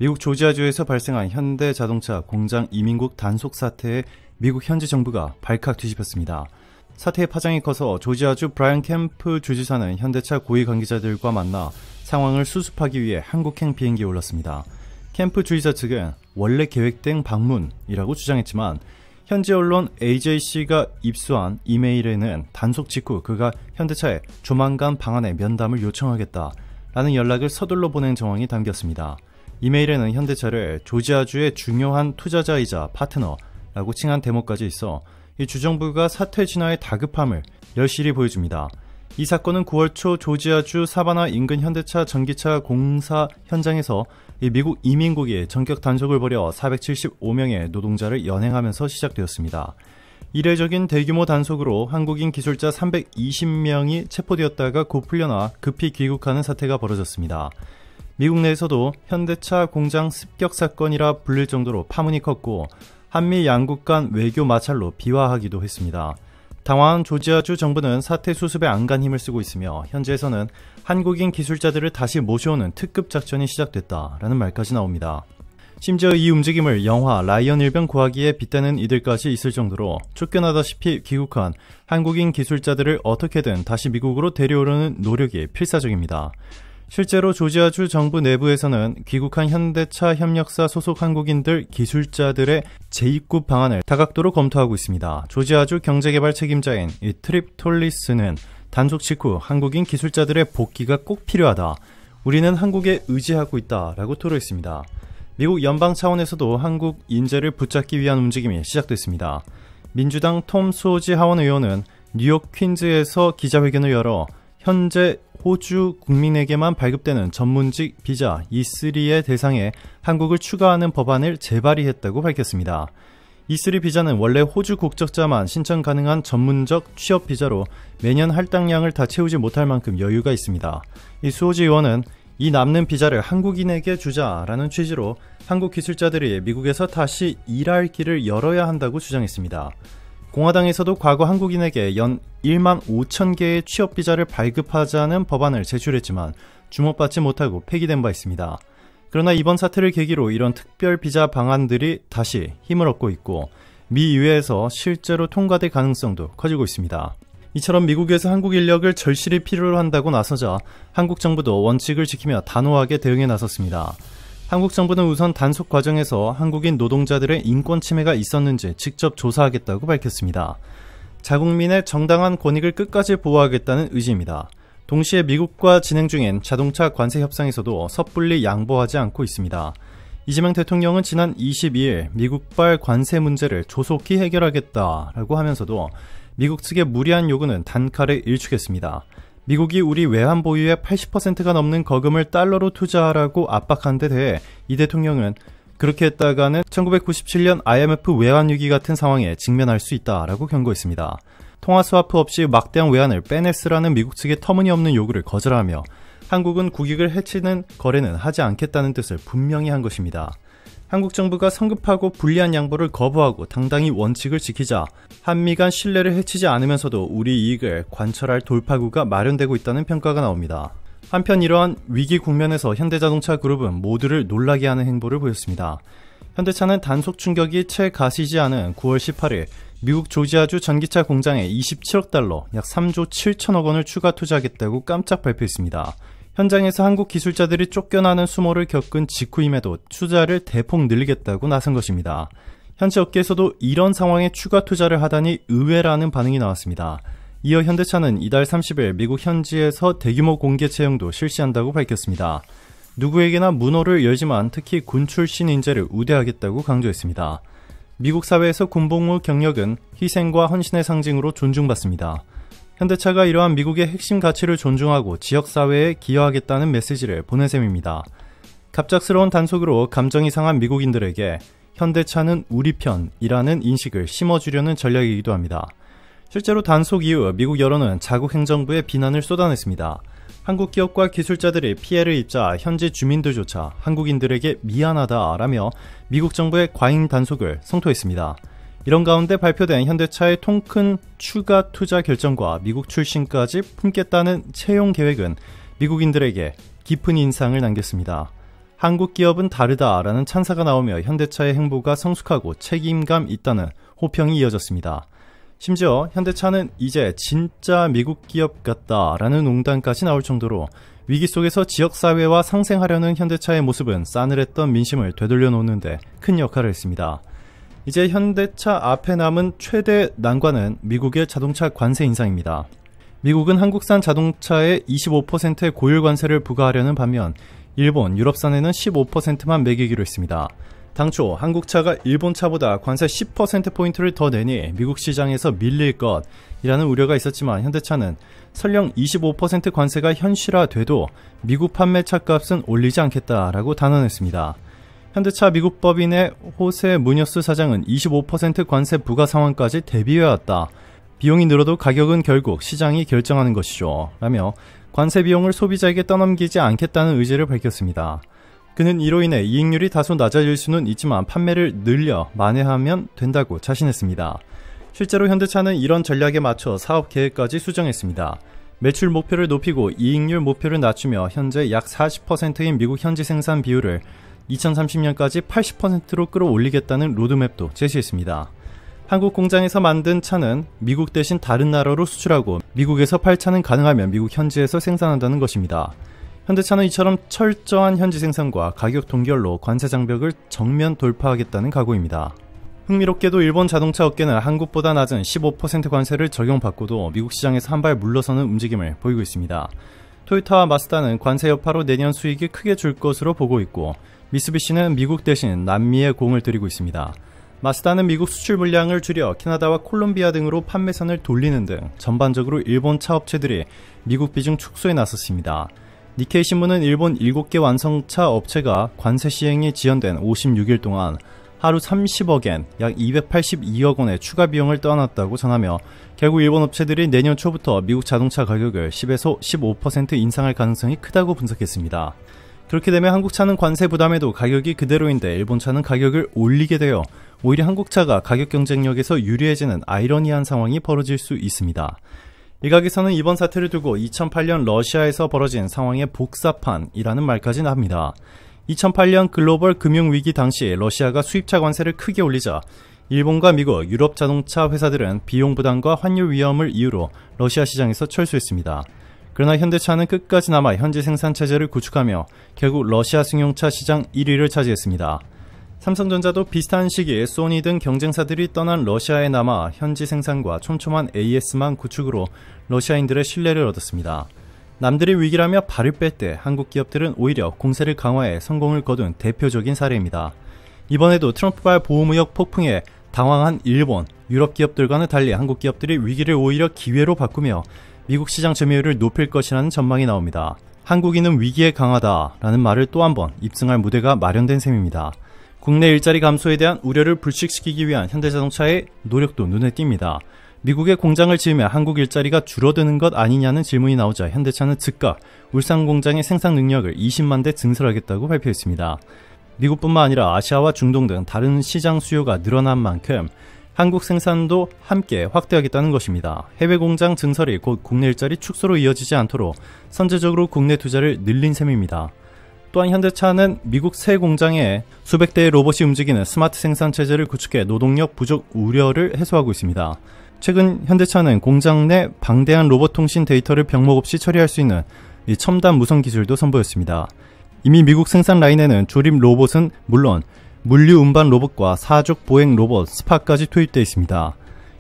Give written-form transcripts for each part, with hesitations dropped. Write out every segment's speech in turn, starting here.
미국 조지아주에서 발생한 현대자동차 공장 이민국 단속 사태에 미국 현지 정부가 발칵 뒤집혔습니다. 사태의 파장이 커서 조지아주 브라이언 캠프 주지사는 현대차 고위 관계자들과 만나 상황을 수습하기 위해 한국행 비행기에 올랐습니다. 캠프 주지사 측은 원래 계획된 방문이라고 주장했지만 현지 언론 AJC가 입수한 이메일에는 단속 직후 그가 현대차에 조만간 방한의 면담을 요청하겠다라는 연락을 서둘러 보낸 정황이 담겼습니다. 이메일에는 현대차를 조지아주의 중요한 투자자이자 파트너라고 칭한 대목까지 있어 이 주정부가 사태 진화의 다급함을 여실히 보여줍니다. 이 사건은 9월 초 조지아주 사바나 인근 현대차 전기차 공사 현장에서 미국 이민국이 전격 단속을 벌여 475명의 노동자를 연행하면서 시작되었습니다. 이례적인 대규모 단속으로 한국인 기술자 320명이 체포되었다가 곧 풀려나 급히 귀국하는 사태가 벌어졌습니다. 미국 내에서도 현대차 공장 습격 사건이라 불릴 정도로 파문이 컸고 한미 양국 간 외교 마찰로 비화하기도 했습니다. 당황한 조지아주 정부는 사태 수습에 안간 힘을 쓰고 있으며 현지에서는 한국인 기술자들을 다시 모셔오는 특급 작전이 시작됐다라는 말까지 나옵니다. 심지어 이 움직임을 영화 라이언 일병 구하기에 빗대는 이들까지 있을 정도로 쫓겨나다시피 귀국한 한국인 기술자들을 어떻게든 다시 미국으로 데려오려는 노력이 필사적입니다. 실제로 조지아주 정부 내부에서는 귀국한 현대차 협력사 소속 한국인들 기술자들의 재입국 방안을 다각도로 검토하고 있습니다. 조지아주 경제개발 책임자인 트립 톨리스는 단속 직후 한국인 기술자들의 복귀가 꼭 필요하다. 우리는 한국에 의지하고 있다라고 토로했습니다. 미국 연방 차원에서도 한국 인재를 붙잡기 위한 움직임이 시작됐습니다. 민주당 톰 수오지 하원 의원은 뉴욕 퀸즈에서 기자회견을 열어 현재 호주 국민에게만 발급되는 전문직 비자 E3의 대상에 한국을 추가하는 법안을 재발의했다고 밝혔습니다. E3 비자는 원래 호주 국적자만 신청 가능한 전문적 취업 비자로 매년 할당량을 다 채우지 못할 만큼 여유가 있습니다. 이 수오지 의원은 이 남는 비자를 한국인에게 주자라는 취지로 한국 기술자들이 미국에서 다시 일할 길을 열어야 한다고 주장했습니다. 공화당에서도 과거 한국인에게 연 1만 5천 개의 취업비자를 발급하자는 법안을 제출했지만 주목받지 못하고 폐기된 바 있습니다. 그러나 이번 사태를 계기로 이런 특별 비자 방안들이 다시 힘을 얻고 있고 미 의회에서 실제로 통과될 가능성도 커지고 있습니다. 이처럼 미국에서 한국 인력을 절실히 필요로 한다고 나서자 한국 정부도 원칙을 지키며 단호하게 대응에 나섰습니다. 한국 정부는 우선 단속 과정에서 한국인 노동자들의 인권 침해가 있었는지 직접 조사하겠다고 밝혔습니다. 자국민의 정당한 권익을 끝까지 보호하겠다는 의지입니다. 동시에 미국과 진행 중인 자동차 관세 협상에서도 섣불리 양보하지 않고 있습니다. 이재명 대통령은 지난 22일 미국발 관세 문제를 조속히 해결하겠다라고 하면서도 미국 측의 무리한 요구는 단칼에 일축했습니다. 미국이 우리 외환 보유의 80%가 넘는 거금을 달러로 투자하라고 압박한 데 대해 이 대통령은 그렇게 했다가는 1997년 IMF 외환 위기 같은 상황에 직면할 수 있다라고 경고했습니다. 통화 스와프 없이 막대한 외환을 빼냈으라는 미국 측의 터무니없는 요구를 거절하며 한국은 국익을 해치는 거래는 하지 않겠다는 뜻을 분명히 한 것입니다. 한국 정부가 성급하고 불리한 양보를 거부하고 당당히 원칙을 지키자 한미 간 신뢰를 해치지 않으면서도 우리 이익을 관철할 돌파구가 마련되고 있다는 평가가 나옵니다. 한편 이러한 위기 국면에서 현대자동차 그룹은 모두를 놀라게 하는 행보를 보였습니다. 현대차는 단속 충격이 채 가시지 않은 9월 18일 미국 조지아주 전기차 공장에 27억 달러, 약 3조 7천억 원을 추가 투자하겠다고 깜짝 발표했습니다. 현장에서 한국 기술자들이 쫓겨나는 수모를 겪은 직후임에도 투자를 대폭 늘리겠다고 나선 것입니다. 현지 업계에서도 이런 상황에 추가 투자를 하다니 의외라는 반응이 나왔습니다. 이어 현대차는 이달 30일 미국 현지에서 대규모 공개 채용도 실시한다고 밝혔습니다. 누구에게나 문호를 열지만 특히 군 출신 인재를 우대하겠다고 강조했습니다. 미국 사회에서 군복무 경력은 희생과 헌신의 상징으로 존중받습니다. 현대차가 이러한 미국의 핵심 가치를 존중하고 지역사회에 기여하겠다는 메시지를 보낸 셈입니다. 갑작스러운 단속으로 감정이 상한 미국인들에게 현대차는 우리 편이라는 인식을 심어주려는 전략이기도 합니다. 실제로 단속 이후 미국 여론은 자국 행정부에 비난을 쏟아냈습니다. 한국 기업과 기술자들이 피해를 입자 현지 주민들조차 한국인들에게 미안하다라며 미국 정부의 과잉 단속을 성토했습니다. 이런 가운데 발표된 현대차의 통큰 추가 투자 결정과 미국 출신까지 품겠다는 채용 계획은 미국인들에게 깊은 인상을 남겼습니다. 한국 기업은 다르다라는 찬사가 나오며 현대차의 행보가 성숙하고 책임감 있다는 호평이 이어졌습니다. 심지어 현대차는 이제 진짜 미국 기업 같다라는 농담까지 나올 정도로 위기 속에서 지역사회와 상생하려는 현대차의 모습은 싸늘했던 민심을 되돌려 놓는데 큰 역할을 했습니다. 이제 현대차 앞에 남은 최대 난관은 미국의 자동차 관세 인상입니다. 미국은 한국산 자동차에 25%의 고율 관세를 부과하려는 반면 일본, 유럽산에는 15%만 매기기로 했습니다. 당초 한국차가 일본차보다 관세 10%포인트를 더 내니 미국 시장에서 밀릴 것이라는 우려가 있었지만 현대차는 설령 25% 관세가 현실화돼도 미국 판매차 값은 올리지 않겠다라고 단언했습니다. 현대차 미국 법인의 호세 무녀스 사장은 25% 관세 부과 상황까지 대비해왔다. 비용이 늘어도 가격은 결국 시장이 결정하는 것이죠. 라며 관세 비용을 소비자에게 떠넘기지 않겠다는 의지를 밝혔습니다. 그는 이로 인해 이익률이 다소 낮아질 수는 있지만 판매를 늘려 만회하면 된다고 자신했습니다. 실제로 현대차는 이런 전략에 맞춰 사업 계획까지 수정했습니다. 매출 목표를 높이고 이익률 목표를 낮추며 현재 약 40%인 미국 현지 생산 비율을 2030년까지 80%로 끌어올리겠다는 로드맵도 제시했습니다. 한국 공장에서 만든 차는 미국 대신 다른 나라로 수출하고 미국에서 팔 차는 가능하면 미국 현지에서 생산한다는 것입니다. 현대차는 이처럼 철저한 현지 생산과 가격 동결로 관세 장벽을 정면 돌파하겠다는 각오입니다. 흥미롭게도 일본 자동차 업계는 한국보다 낮은 15% 관세를 적용받고도 미국 시장에서 한 발 물러서는 움직임을 보이고 있습니다. 토요타와 마쓰다는 관세 여파로 내년 수익이 크게 줄 것으로 보고 있고 미쓰비시는 미국 대신 남미에 공을 들이고 있습니다. 마쓰다는 미국 수출 물량을 줄여 캐나다와 콜롬비아 등으로 판매선을 돌리는 등 전반적으로 일본 차 업체들이 미국 비중 축소에 나섰습니다. 니케이 신문은 일본 7개 완성차 업체가 관세 시행이 지연된 56일 동안 하루 30억엔 약 282억 원의 추가 비용을 떠안았다고 전하며 결국 일본 업체들이 내년 초부터 미국 자동차 가격을 10에서 15% 인상할 가능성이 크다고 분석했습니다. 그렇게 되면 한국차는 관세 부담에도 가격이 그대로인데 일본차는 가격을 올리게 되어 오히려 한국차가 가격 경쟁력에서 유리해지는 아이러니한 상황이 벌어질 수 있습니다. 일각에서는 이번 사태를 두고 2008년 러시아에서 벌어진 상황의 복사판이라는 말까지 나옵니다. 2008년 글로벌 금융위기 당시 러시아가 수입차 관세를 크게 올리자 일본과 미국, 유럽 자동차 회사들은 비용 부담과 환율 위험을 이유로 러시아 시장에서 철수했습니다. 그러나 현대차는 끝까지 남아 현지 생산 체제를 구축하며 결국 러시아 승용차 시장 1위를 차지했습니다. 삼성전자도 비슷한 시기에 소니 등 경쟁사들이 떠난 러시아에 남아 현지 생산과 촘촘한 AS만 구축으로 러시아인들의 신뢰를 얻었습니다. 남들이 위기라며 발을 뺄 때 한국 기업들은 오히려 공세를 강화해 성공을 거둔 대표적인 사례입니다. 이번에도 트럼프발 보호무역 폭풍에 당황한 일본, 유럽 기업들과는 달리 한국 기업들이 위기를 오히려 기회로 바꾸며 미국 시장 점유율을 높일 것이라는 전망이 나옵니다. 한국인은 위기에 강하다라는 말을 또 한 번 입증할 무대가 마련된 셈입니다. 국내 일자리 감소에 대한 우려를 불식시키기 위한 현대자동차의 노력도 눈에 띕니다. 미국에 공장을 지으면 한국 일자리가 줄어드는 것 아니냐는 질문이 나오자 현대차는 즉각 울산 공장의 생산 능력을 20만 대 증설하겠다고 발표했습니다. 미국뿐만 아니라 아시아와 중동 등 다른 시장 수요가 늘어난 만큼 한국 생산도 함께 확대하겠다는 것입니다. 해외 공장 증설이 곧 국내 일자리 축소로 이어지지 않도록 선제적으로 국내 투자를 늘린 셈입니다. 또한 현대차는 미국 새 공장에 수백 대의 로봇이 움직이는 스마트 생산 체제를 구축해 노동력 부족 우려를 해소하고 있습니다. 최근 현대차는 공장 내 방대한 로봇 통신 데이터를 병목 없이 처리할 수 있는 첨단 무선 기술도 선보였습니다. 이미 미국 생산 라인에는 조립 로봇은 물론 물류 운반 로봇과 사족 보행 로봇 스파까지 투입되어 있습니다.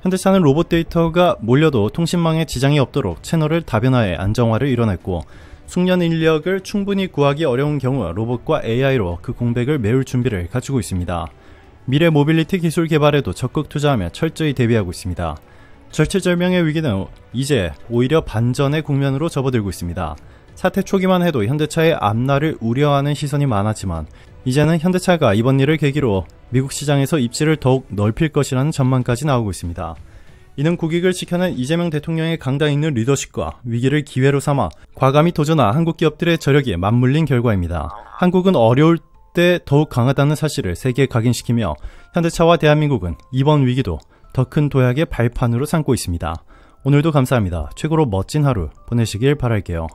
현대차는 로봇 데이터가 몰려도 통신망에 지장이 없도록 채널을 다변화해 안정화를 이뤄냈고 숙련 인력을 충분히 구하기 어려운 경우 로봇과 AI로 그 공백을 메울 준비를 갖추고 있습니다. 미래 모빌리티 기술 개발에도 적극 투자하며 철저히 대비하고 있습니다. 절체절명의 위기는 이제 오히려 반전의 국면으로 접어들고 있습니다. 사태 초기만 해도 현대차의 앞날을 우려하는 시선이 많았지만 이제는 현대차가 이번 일을 계기로 미국 시장에서 입지를 더욱 넓힐 것이라는 전망까지 나오고 있습니다. 이는 국익을 지켜낸 이재명 대통령의 강단 있는 리더십과 위기를 기회로 삼아 과감히 도전한 한국 기업들의 저력이 맞물린 결과입니다. 한국은 어려울 때 더욱 강하다는 사실을 세계에 각인시키며 현대차와 대한민국은 이번 위기도 더 큰 도약의 발판으로 삼고 있습니다. 오늘도 감사합니다. 최고로 멋진 하루 보내시길 바랄게요.